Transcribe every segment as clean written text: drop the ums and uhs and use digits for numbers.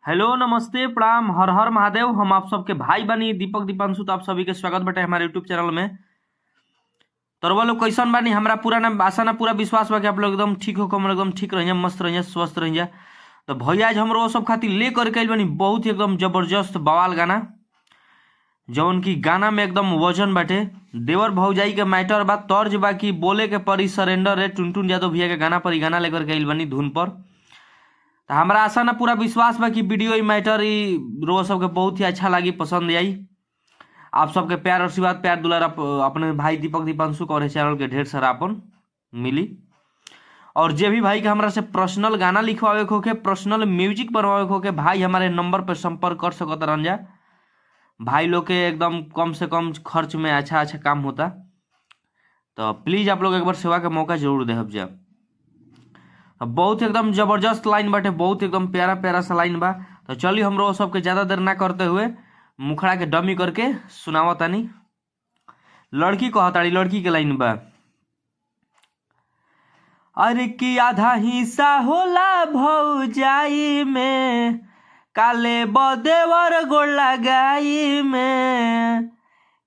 Hello, नमस्ते, प्रणाम, हर हर महादेव। हम आप सबके भाई बनी दीपक दीपांशु। तो आप सभी के स्वागत बटे हमारे यूट्यूब चैनल में। तो वो लोग कैसन बानी, हमरा पूरा ना आशा ना पूरा विश्वास बा कि आप लोग एकदम ठीक हो, हम एकदम ठीक रहिए, मस्त रहिए, स्वस्थ रहिए। तो भैया आज हम सब खातिर ले करके आइल बानी बहुत ही एकदम जबरदस्त बवाल गाना, जौन की गाना में एकदम वजन बाटे। देवर भौजाई के मैटर बा, तर्ज बा कि बोले के परी सरेंडर है। टुनटुन यादव भैया के गाना पर ही गाना लेकर के आइल बानी धुन पर। तो हमारा आशा ना पूरा विश्वास बा कि वीडियो मैटर रो सबके बहुत ही अच्छा लगी, पसंद आई। आप सबके प्यार आशीर्वाद प्यार दुलार अपने भाई दीपक दीपांशु और चैनल के ढेर सारा अपन मिली। और जे भी भाई के हमारा से पर्सनल गाना लिखवावे को के, पर्सनल म्यूजिक बनवावे को के, भाई हमारे नंबर पर संपर्क कर सकत रंजा। भाई लोग के एकदम कम से कम खर्च में अच्छा अच्छा काम होता। तो प्लीज आप लोग एक बार सेवा का मौका जरूर दे जा। बहुत एकदम जबरदस्त लाइन बाटे, बहुत एकदम प्यारा प्यारा सा लाइन बा। तो चलिए हम लोग सबके ज्यादा देर ना करते हुए मुखड़ा के डमी करके सुनावा तानी। लड़की कहताड़ी, लड़की के लाइन बा, अरे की आधा हिस्सा होला भौजाई में, काले बदेवर गोड़ लगाई में।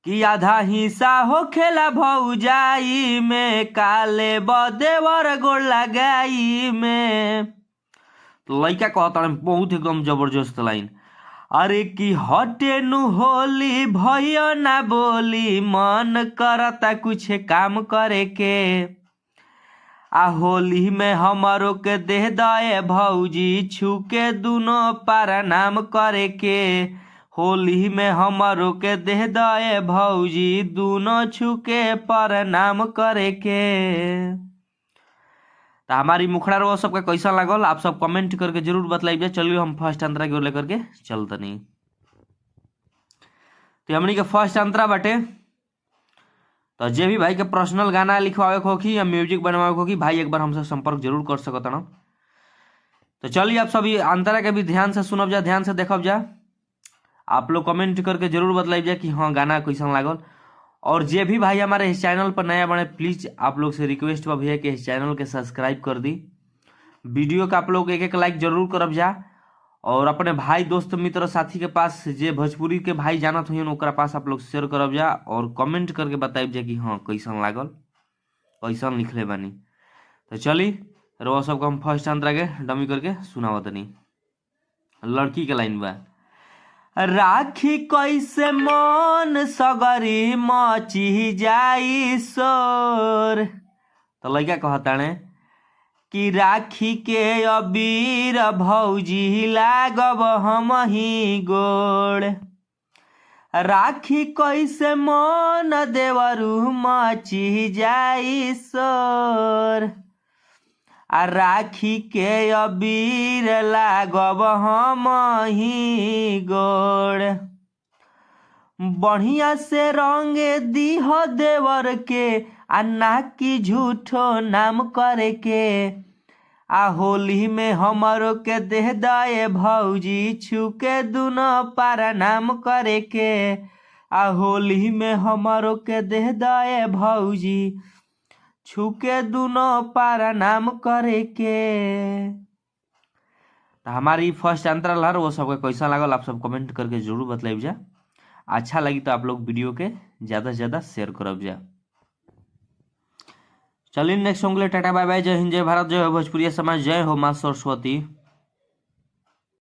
कि आधा हिस्सा हो खेला भौजाई में, काले बदेवर गोड़ लगाई में। तो लड़का कहता बहुत एकदम जबरदस्त लाइन, अरे की हटे नु होली भैया ना बोली, मन करता कुछ काम करे के। आ होली में हमारो के देह दए भौजी, छुके दोनों पारा नाम करे के। होली में हमारो के देह दए भौजी, दोनों छुके पर नाम करे के। तो हमारी मुखड़ा रो सबका कैसा लागल आप सब कमेंट करके जरूर बतलाइए। चलिए हम फर्स्ट अंतरा की ओर लेकर के चलते नहीं। तो हमनी के फर्स्ट अंतरा बाटे। तो जे भी भाई के पर्सनल गाना लिखवावे को की या म्यूजिक बनवावे को की, भाई एक बार हमसे संपर्क जरूर कर सकत ना। तो चलिए आप सभी अंतरा के भी ध्यान से सुनब जा, ध्यान से देखब जा। आप लोग कमेंट करके जरूर बतलाइए कि हाँ गाना कैसा लागल। और जे भी भाई हमारे इस चैनल पर नया बने, प्लीज आप लोग से रिक्वेस्ट बा भैया कि इस चैनल के सब्सक्राइब कर दी। वीडियो का आप लोग एक एक लाइक जरूर करब जा। और अपने भाई दोस्त मित्र साथी के पास जे भोजपुरी के भाई जानत हुई ओकरा पास आप लोग शेयर करब जा। और कमेंट करके बताइब जा कि हाँ कैसन लागल, कैसन लिखले बानी। तो चली रो सबको हम फर्स्ट अंतरा के डमी करके सुनावत नहीं। लड़की के लाइन बा, राखी कैसे मन सगरी मची जाई सोर। तो लड़का कहता ने कि राखी के अबीर भौजी लागब हम ही गोड़। राखी कैसे मन देवरू मची जाई सोर। आ राखी के अबीर लागब हम ही गोड़। बढ़िया से रंगे दीह देवर के, आ ना की झूठो नाम करे के। आ होली में हमारो के देह दए भौजी, छुके दोनों पारा नाम करे के। आ होली में हमारो के देह दए भौजी, छुके दोनों पारा नाम करे के। तो हमारी फर्स्ट अंतराल है वो सबका कैसा लागल आप सब कमेंट करके जरूर बतलाइब जा। अच्छा लगी तो आप लोग वीडियो के ज्यादा से ज्यादा शेयर करब जा। चलिए नेक्स्ट सॉन्ग ले टाटा बाय बाय, जय हिंद, जय भारत, जय हो भोजपुरी समाज, जय हो मां सरस्वती।